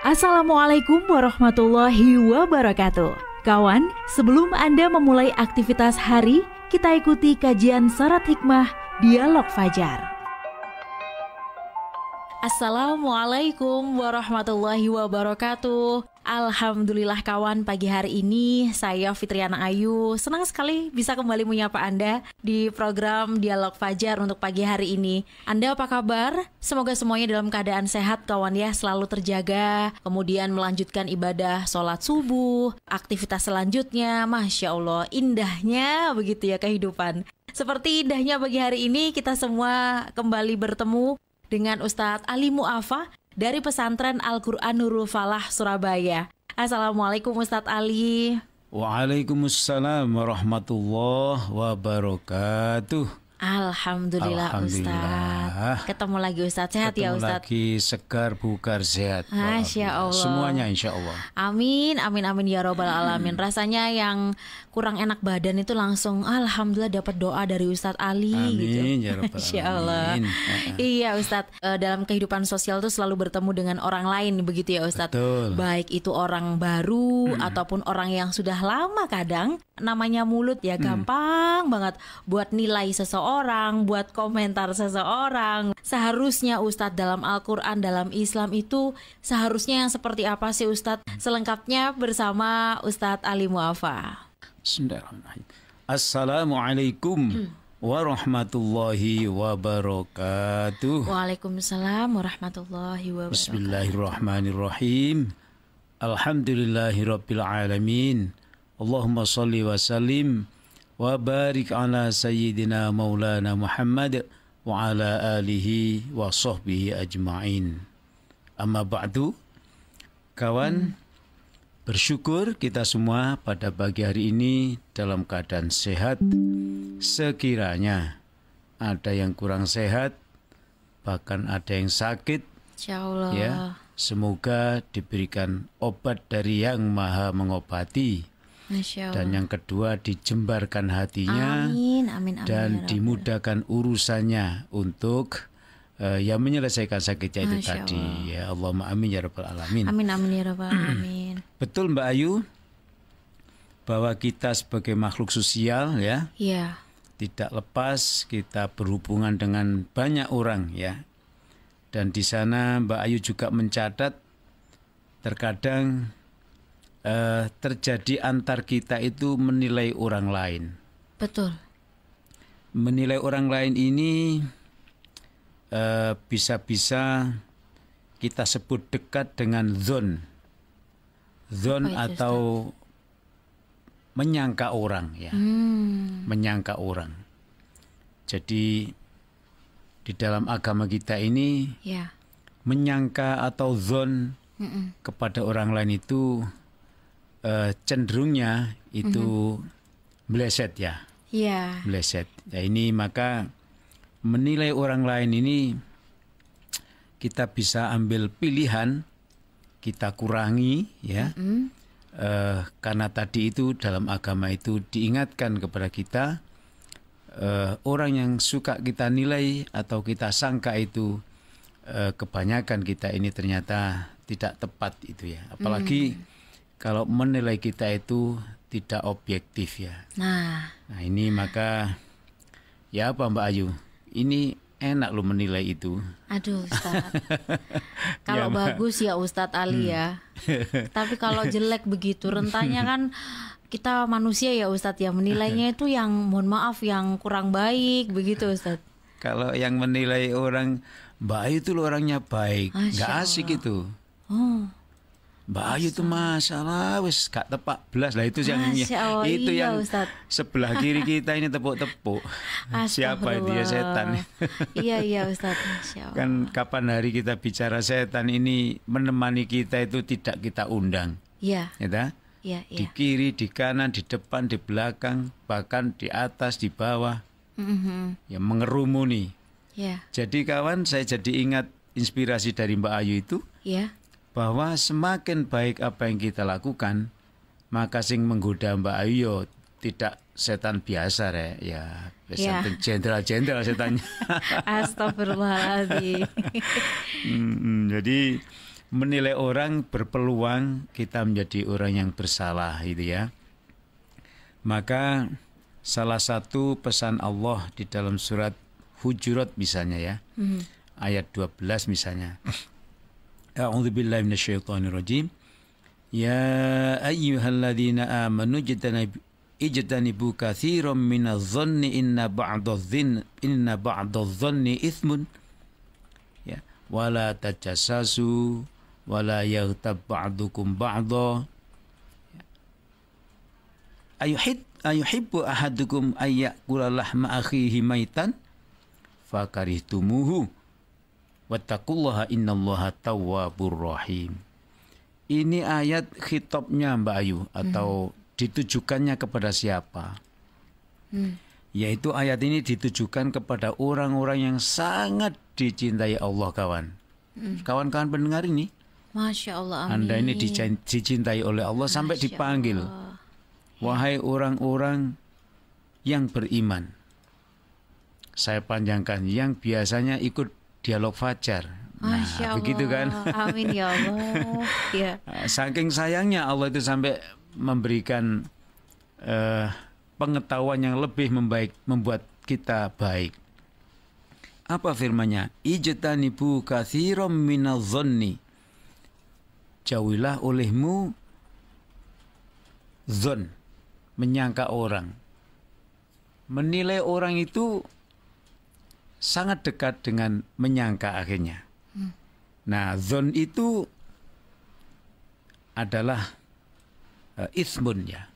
Assalamualaikum warahmatullahi wabarakatuh. Kawan, sebelum Anda memulai aktivitas hari, kita ikuti kajian Syarat Hikmah Dialog Fajar. Assalamualaikum warahmatullahi wabarakatuh. Alhamdulillah kawan, pagi hari ini saya Fitriana Ayu senang sekali bisa kembali menyapa Anda di program Dialog Fajar untuk pagi hari ini. Anda apa kabar? Semoga semuanya dalam keadaan sehat kawan ya, selalu terjaga. Kemudian melanjutkan ibadah sholat subuh, aktivitas selanjutnya. Masya Allah, indahnya begitu ya kehidupan. Seperti indahnya pagi hari ini kita semua kembali bertemu dengan Ustadz Ali Mu'afa dari Pesantren Al-Quran Nurul Falah, Surabaya. Assalamualaikum Ustadz Ali. Waalaikumsalam warahmatullahi wabarakatuh. Alhamdulillah Ustadz. Ketemu lagi Ustadz, sehat ya Ustadz? Ketemu lagi, segar, bugar, sehat. Masya Allah. Semuanya insya Allah. Amin, amin, amin ya robbal alamin. Rasanya yang kurang enak badan itu langsung alhamdulillah dapat doa dari Ustadz Ali. Amin gitu. ya robbal Masya Allah. alamin. Iya Ustadz, dalam kehidupan sosial tuh selalu bertemu dengan orang lain begitu ya Ustadz. Betul. Baik itu orang baru ataupun orang yang sudah lama, kadang namanya mulut ya gampang banget buat nilai seseorang, buat komentar seseorang. Seharusnya Ustadz dalam Al-Quran, dalam Islam itu seharusnya yang seperti apa sih Ustadz? Selengkapnya bersama Ustadz Ali Mu'afa. Bismillahirrahmanirrahim. Assalamualaikum warahmatullahi wabarakatuh. Waalaikumsalam warahmatullahi wabarakatuh. Bismillahirrahmanirrahim. Alhamdulillahirabbil alamin. Allahumma shalli wa sallim wa barik ala sayyidina maulana Muhammad wa ala alihi wa sahbihi ajma'in. Amma ba'du. Kawan, bersyukur kita semua pada pagi hari ini dalam keadaan sehat. Sekiranya ada yang kurang sehat, bahkan ada yang sakit, Insya Allah. ya, semoga diberikan obat dari Yang Maha Mengobati. Masya Allah. Dan yang kedua, dijembarkan hatinya. Amin, amin, amin, dan ya Rabbal. dimudahkan urusannya untuk yang menyelesaikan sakitnya itu Masya tadi. Allah. Ya Allahumma amin ya rabbal alamin. Amin, amin ya Rabbal alamin. Betul Mbak Ayu, bahwa kita sebagai makhluk sosial ya, Iya. tidak lepas kita berhubungan dengan banyak orang ya. Dan di sana Mbak Ayu juga mencatat terkadang terjadi antar kita itu menilai orang lain. Betul. Menilai orang lain ini bisa-bisa kita sebut dekat dengan zon. Zon atau menyangka orang ya. Menyangka orang. Jadi di dalam agama kita ini Ya. menyangka atau zon kepada orang lain itu cenderungnya itu meleset ya. Iya. Meleset. Ya ini maka menilai orang lain ini kita bisa ambil pilihan, kita kurangi ya. Karena tadi itu dalam agama itu diingatkan kepada kita orang yang suka kita nilai atau kita sangka itu kebanyakan kita ini ternyata tidak tepat itu ya. Apalagi kalau menilai kita itu tidak objektif ya. Nah ini maka ya apa Mbak Ayu, ini enak lo menilai itu. Aduh Ustadz. Kalau bagus ya Ustadz Ali ya. Tapi kalau jelek begitu rentannya kan kita manusia ya Ustadz ya, menilainya itu yang mohon maaf yang kurang baik begitu Ustadz. Kalau yang menilai orang Mbak Ayu itu lo orangnya baik, nggak asik itu. Mbak Ayu itu masalah wis gak tepak belas lah itu yang Allah, itu iya, yang Ustadz. sebelah kiri kita ini tepuk-tepuk. Siapa dia setan? Iya Ustadz. Masya Allah. Kan kapan hari kita bicara setan ini menemani kita itu tidak kita undang. Iya. Ya, Iya. di kiri, di kanan, di depan, di belakang, bahkan di atas, di bawah. Ya mengerumuni. Iya. Jadi kawan, saya jadi ingat inspirasi dari Mbak Ayu itu. Iya. Bahwa semakin baik apa yang kita lakukan, maka sing menggoda Mbak Ayu yo tidak setan biasa ya setan jenderal setannya. Astagfirullahaladzim. Jadi menilai orang berpeluang kita menjadi orang yang bersalah gitu ya. Maka salah satu pesan Allah di dalam surat Hujurat misalnya ya, ayat 12 misalnya. A'udzubillahi minasyaitonirrajim. Ya ayyuhalladzina amanu ijtanibu katsiran minadh-dhanni inna ba'dadh-dhanni itsmun. Ya, wala tajassasu wala yaghtab ba'dukum ba'dha. Ayuhibbu ahadukum ayyakula lahma akhihi maitan fakarihtumuhu wattaqullaha innallaha tawwabur rahim. Ini ayat khitabnya Mbak Ayu atau ditujukannya kepada siapa? Yaitu ayat ini ditujukan kepada orang-orang yang sangat dicintai Allah, kawan. Kawan-kawan pendengar ini, Masya Allah, amin. Anda ini dicintai oleh Allah sampai dipanggil, wahai orang-orang yang beriman. Saya panjangkan, yang biasanya ikut dialog fajar. Masya Allah. Begitu kan? Amin ya Allah. Ya. Saking sayangnya Allah itu sampai memberikan pengetahuan yang lebih membuat kita baik. Apa firman-Nya? Ijtanibu katsiran minadh-dhanni. Jauhilah olehmu dzon, menyangka orang. Menilai orang itu sangat dekat dengan menyangka akhirnya. Nah, dzon itu adalah itsmun ya.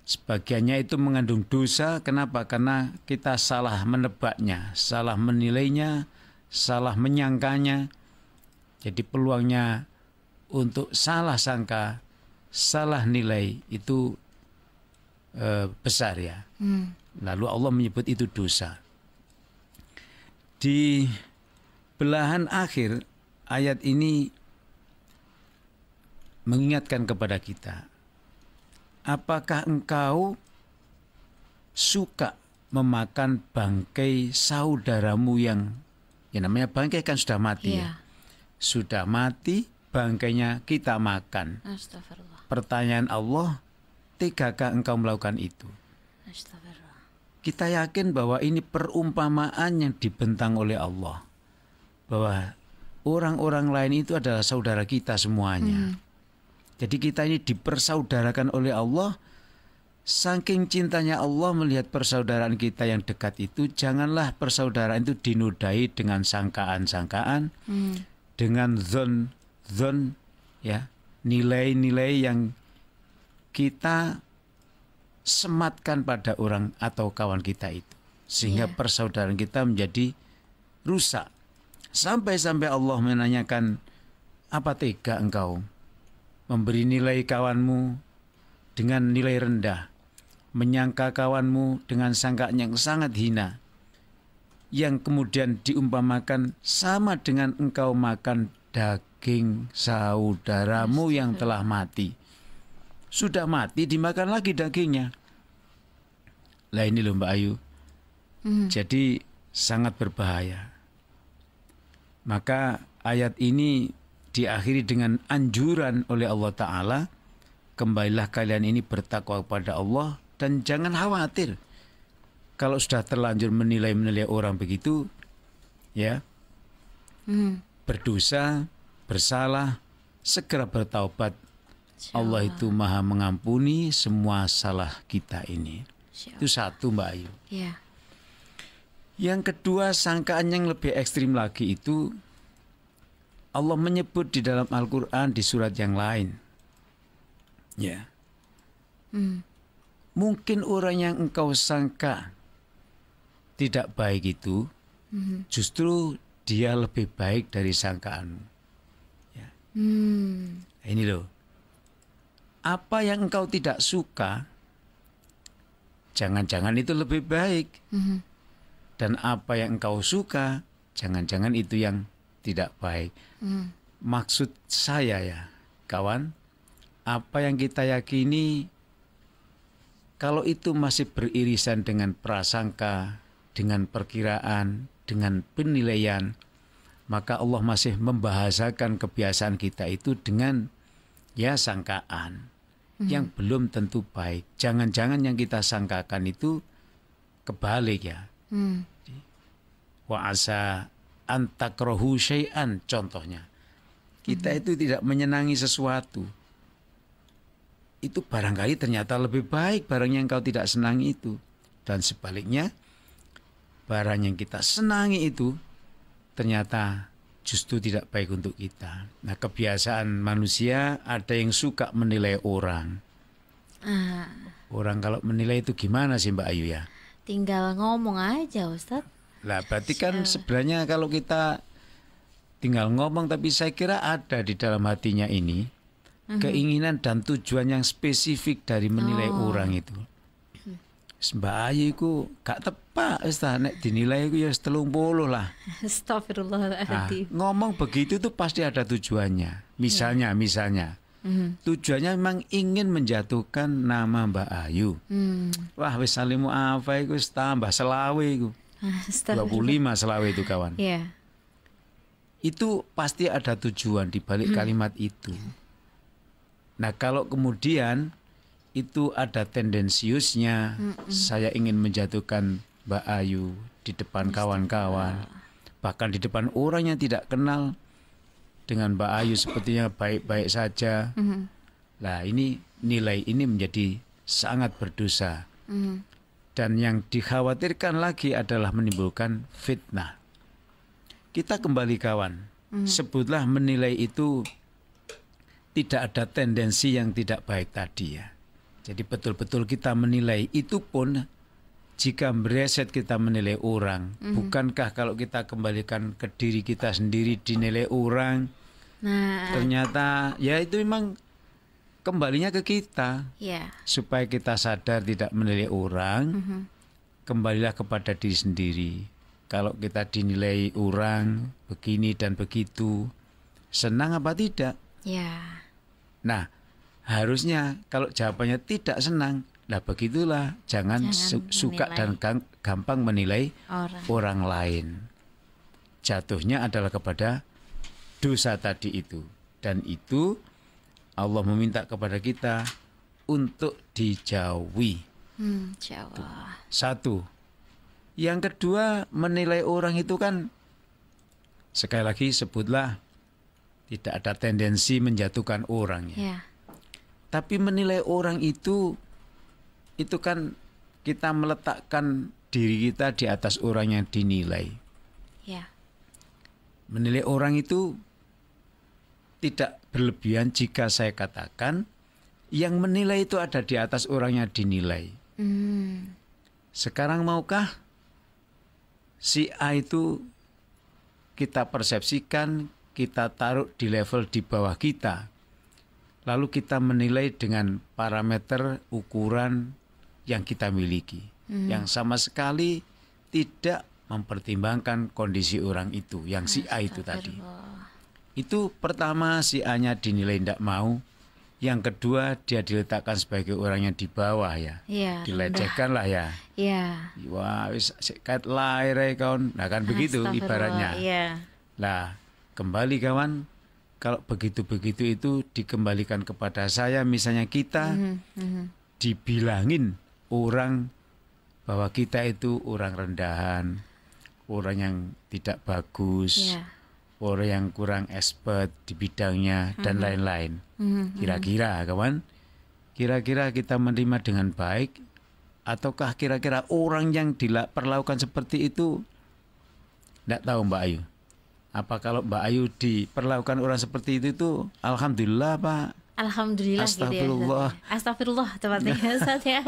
Sebagiannya itu mengandung dosa. Kenapa? Karena kita salah menebaknya, salah menilainya, salah menyangkanya. Jadi peluangnya untuk salah sangka, salah nilai itu besar ya. Lalu Allah menyebut itu dosa. Di belahan akhir ayat ini mengingatkan kepada kita, apakah engkau suka memakan bangkai saudaramu yang, ya namanya bangkai kan sudah mati ya. Sudah mati, bangkainya kita makan. Astagfirullah. Pertanyaan Allah, tegakah engkau melakukan itu? Astagfirullah. Kita yakin bahwa ini perumpamaan yang dibentang oleh Allah, bahwa orang-orang lain itu adalah saudara kita semuanya. Jadi kita ini dipersaudarakan oleh Allah. Saking cintanya Allah melihat persaudaraan kita yang dekat itu, janganlah persaudaraan itu dinodai dengan sangkaan-sangkaan, dengan zon ya, nilai-nilai yang kita sematkan pada orang atau kawan kita itu, sehingga persaudaraan kita menjadi rusak. Sampai-sampai Allah menanyakan, apa tega engkau memberi nilai kawanmu dengan nilai rendah, menyangka kawanmu dengan sangkaan yang sangat hina, yang kemudian diumpamakan sama dengan engkau makan daging saudaramu yang telah mati. Sudah mati dimakan lagi dagingnya. Lah ini loh Mbak Ayu. Jadi sangat berbahaya. Maka ayat ini diakhiri dengan anjuran oleh Allah Ta'ala, kembalilah kalian ini bertakwa kepada Allah dan jangan khawatir kalau sudah terlanjur menilai orang begitu ya, berdosa, bersalah, segera bertaubat. Allah itu maha mengampuni semua salah kita ini. Itu satu Mbak Ayu. Ya. Yang kedua, sangkaan yang lebih ekstrim lagi itu Allah menyebut di dalam Al-Quran di surat yang lain. Ya. Mungkin orang yang engkau sangka tidak baik itu, justru dia lebih baik dari sangkaanmu. Ya. Ini loh. Apa yang engkau tidak suka, jangan-jangan itu lebih baik. Dan apa yang engkau suka, jangan-jangan itu yang tidak baik. Maksud saya ya, kawan, apa yang kita yakini, kalau itu masih beririsan dengan prasangka, dengan perkiraan, dengan penilaian, maka Allah masih membahasakan kebiasaan kita itu dengan ya sangkaan yang belum tentu baik. Jangan-jangan yang kita sangkakan itu kebalik ya. Wa asa antakrohu syai'an, contohnya. Kita itu tidak menyenangi sesuatu. Itu barangkali ternyata lebih baik barang yang kau tidak senangi itu. Dan sebaliknya, barang yang kita senangi itu ternyata justru tidak baik untuk kita. Nah, kebiasaan manusia ada yang suka menilai orang. Orang kalau menilai itu gimana sih Mbak Ayu ya? Tinggal ngomong aja Ustadz. Lah berarti kan sebenarnya kalau kita tinggal ngomong, tapi saya kira ada di dalam hatinya ini keinginan dan tujuan yang spesifik dari menilai orang itu. Mbak Ayu itu gak tepat, nek dinilai itu ya 30 lah. Astagfirullahaladzim. Ngomong begitu tuh pasti ada tujuannya. Misalnya, tujuannya memang ingin menjatuhkan nama Mbak Ayu. Wah, wis salimu apa itu tambah selawe itu. 25 selawe itu kawan. Yeah. Itu pasti ada tujuan di balik kalimat itu. Nah, kalau kemudian itu ada tendensiusnya, saya ingin menjatuhkan Mbak Ayu di depan kawan-kawan, bahkan di depan orang yang tidak kenal, dengan Mbak Ayu sepertinya baik-baik saja. Nah, ini nilai ini menjadi sangat berdosa. Dan yang dikhawatirkan lagi adalah menimbulkan fitnah. Kita kembali kawan, sebutlah menilai itu tidak ada tendensi yang tidak baik tadi ya. Jadi betul-betul kita menilai, itu pun jika bereset kita menilai orang. Bukankah kalau kita kembalikan ke diri kita sendiri dinilai orang, ternyata ya itu memang kembalinya ke kita. Supaya kita sadar tidak menilai orang, kembalilah kepada diri sendiri. Kalau kita dinilai orang begini dan begitu, senang apa tidak? Nah, harusnya kalau jawabannya tidak senang, lah begitulah, jangan suka dan gampang menilai orang lain. Jatuhnya adalah kepada dosa tadi itu. Dan itu Allah meminta kepada kita untuk dijauhi. Satu. Yang kedua, menilai orang itu kan, sekali lagi sebutlah, tidak ada tendensi menjatuhkan orang ya. Tapi menilai orang itu kan kita meletakkan diri kita di atas orang yang dinilai. Menilai orang itu tidak berlebihan jika saya katakan yang menilai itu ada di atas orang yang dinilai. Sekarang maukah si A itu kita persepsikan, kita taruh di level di bawah kita, lalu kita menilai dengan parameter ukuran yang kita miliki, yang sama sekali tidak mempertimbangkan kondisi orang itu, yang si A itu tadi. Itu pertama, si A-nya dinilai tidak mau. Yang kedua, dia diletakkan sebagai orang yang di bawah ya. Dilecehkan lah ya. Wah, wis sekat lahir kawan. Nah kan begitu ibaratnya. Nah, kembali kawan, kalau begitu-begitu itu dikembalikan kepada saya, misalnya kita dibilangin orang bahwa kita itu orang rendahan, orang yang tidak bagus, orang yang kurang expert di bidangnya dan lain-lain. Kira-kira kawan, kira-kira kita menerima dengan baik, ataukah kira-kira orang yang diperlakukan seperti itu? Tidak tahu Mbak Ayu. Apa kalau Mbak Ayu diperlakukan orang seperti itu alhamdulillah Pak? Alhamdulillah. Astagfirullah. Gitu ya, Astagfirullah tepatnya Ustaz ya.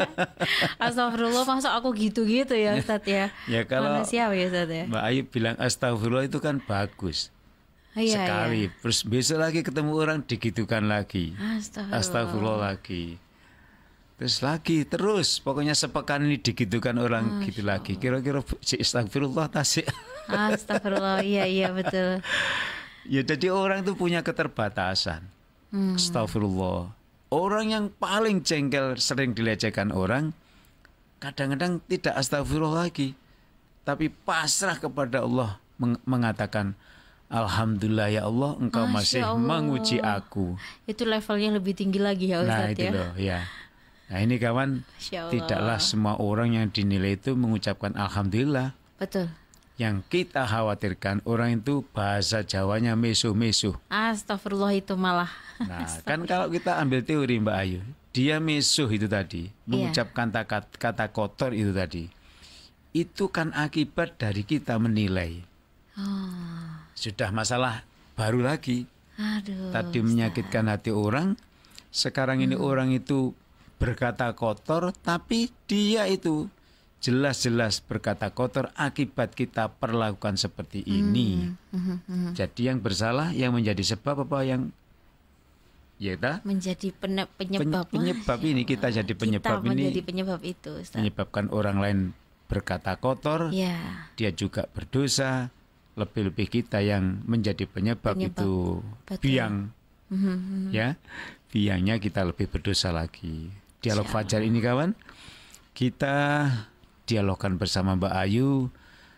Astagfirullah, masa aku gitu-gitu ya Ustaz ya. Ya kalau manusia ya Ustaz ya. Mbak Ayu bilang astagfirullah itu kan bagus. Sekali. Terus besok lagi ketemu orang digitukan lagi. Astagfirullah lagi. Terus pokoknya sepekan ini digitukan orang gitu lagi. Kira-kira si astagfirullah tasik. Astagfirullah, iya betul. Ya jadi orang itu punya keterbatasan. Astagfirullah. Orang yang paling jengkel sering dilecehkan orang, kadang-kadang tidak astagfirullah lagi, tapi pasrah kepada Allah, mengatakan Alhamdulillah ya Allah, engkau masih Masya Allah. menguji aku. Itu levelnya lebih tinggi lagi ya Nah Ustadz itu ya. loh ya. Nah ini kawan, Masya Allah. tidaklah semua orang yang dinilai itu mengucapkan Alhamdulillah. Betul. Yang kita khawatirkan orang itu bahasa Jawanya mesuh-mesuh. Astagfirullah itu malah. Nah kan kalau kita ambil teori Mbak Ayu, dia mesuh itu tadi, mengucapkan kata kotor itu tadi. Itu kan akibat dari kita menilai. Sudah masalah baru lagi. Aduh. Tadi menyakitkan hati orang, sekarang ini orang itu berkata kotor, tapi dia itu jelas-jelas berkata kotor akibat kita perlakukan seperti ini. Jadi yang bersalah, yang menjadi sebab apa yang menjadi penyebab penyebab ini, kita jadi penyebab kita ini, menjadi penyebab itu Ustaz. Menyebabkan orang lain berkata kotor, Ya. dia juga berdosa. Lebih-lebih kita yang menjadi penyebab. Itu Betul. biang, ya, biangnya kita lebih berdosa lagi. Dialog Fajar ini kawan, kita dialogkan bersama Mbak Ayu.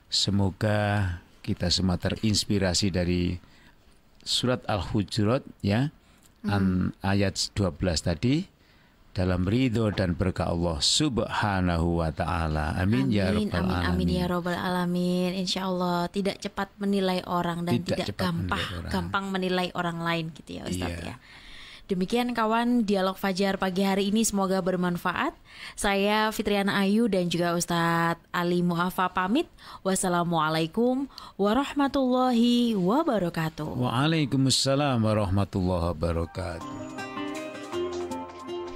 Semoga kita semua terinspirasi dari surat Al-Hujurat ya, ayat 12 tadi, dalam ridho dan berkah Allah Subhanahu wa ta'ala. Amin, ya rabbal alamin. Amin ya rabbal alamin. Insya Allah tidak cepat menilai orang dan tidak gampang menilai orang lain gitu ya Ustadz ya. Demikian kawan, dialog Fajar pagi hari ini semoga bermanfaat. Saya Fitriana Ayu dan juga Ustadz Ali Mu'afa pamit. Wassalamualaikum warahmatullahi wabarakatuh. Waalaikumsalam warahmatullahi wabarakatuh.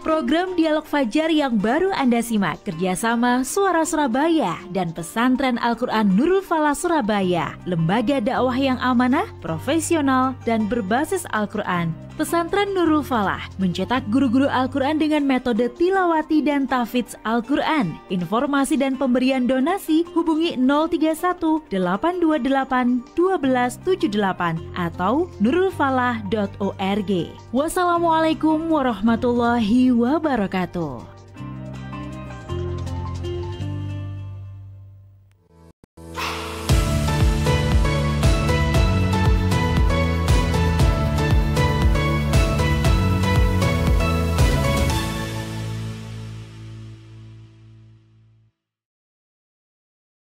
Program Dialog Fajar yang baru Anda simak kerjasama Suara Surabaya dan Pesantren Al-Quran Nurul Falah Surabaya, lembaga dakwah yang amanah, profesional, dan berbasis Al-Quran. Pesantren Nurul Falah mencetak guru-guru Al-Quran dengan metode tilawati dan tahfidz Al-Quran. Informasi dan pemberian donasi hubungi 031 828 1278 atau nurulfalah.org. Wassalamualaikum warahmatullahi wabarakatuh.